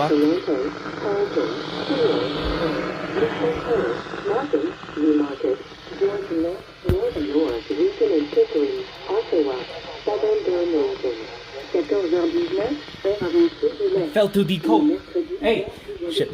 fuck? I fell too deep hole. Hey! Shit.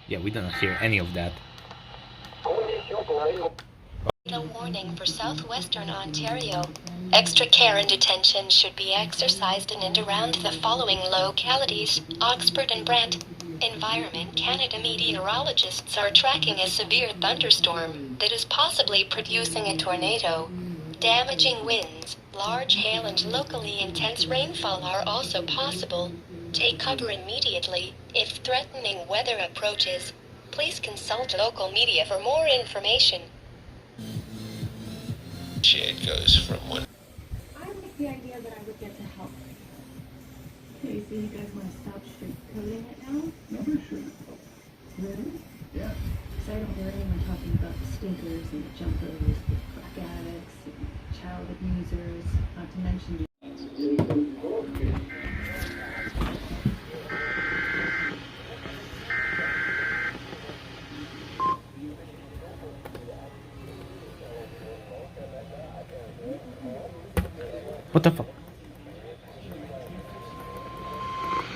Yeah, we don't hear any of that. A warning for southwestern Ontario. Extra care and attention should be exercised in and around the following localities: Oxford and Brant. Environment Canada meteorologists are tracking a severe thunderstorm that is possibly producing a tornado. Damaging winds, large hail and locally intense rainfall are also possible. Take cover immediately if threatening weather approaches. Please consult local media for more information. Shade goes from one. I like the idea that I would get to help. Okay, so you guys want to stop straight coding it now? No, we should. Really? Yeah. Because I don't hear anyone talking about the stinkers and the jumpers, the crack addicts, and child abusers, not to mention What the fuck?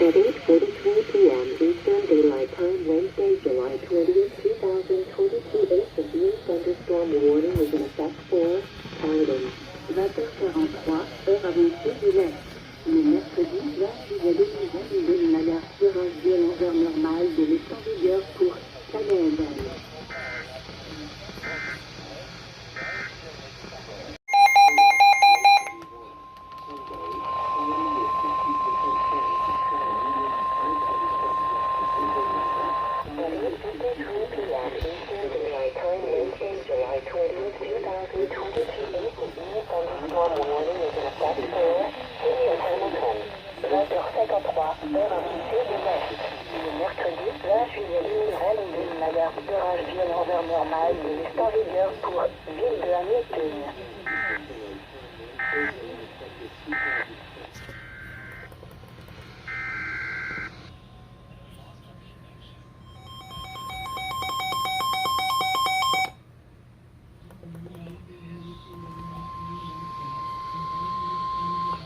At 8:43 p.m. Eastern Daylight Time, Wednesday, July 20th, 2022, a severe thunderstorm warning is in effect for Catharines. 20h43, heure avancée de l'Est. Le mercredi 20 juillet 2022, une alerte d'orage violent vers normale de l'est en vigueur pour Catharines.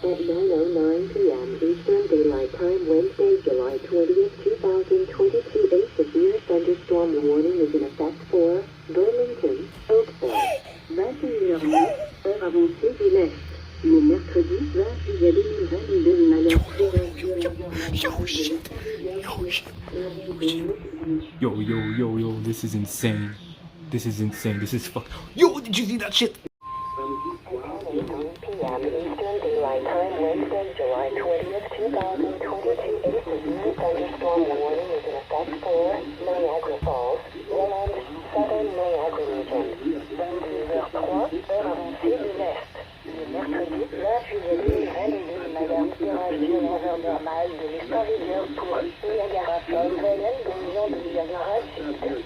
At 9:09 p.m. Eastern Daylight Time, Wednesday, July 20th, 2022, a severe thunderstorm warning is in effect for Burlington, Oakville. 21h09, heure avancée de l'Est. Le mercredi 20 juillet 2022, une alerte d'orage violent. Yo, shit. Yo, shit. Yo, this is insane. This is insane. This is fuck. Yo, did you see that shit? p.m. Eastern Daylight Time, Wednesday, July 20th, 2022, a severe thunderstorm warning is in effect for Niagara Falls, Welland, Southern Niagara region. 22h03, heure avancée de l'Est. Le mercredi 20 juillet 2022, une alerte d'orage violent vers normale de l'est en vigueur pour Niagara Falls, Welland, région de Niagara Sud.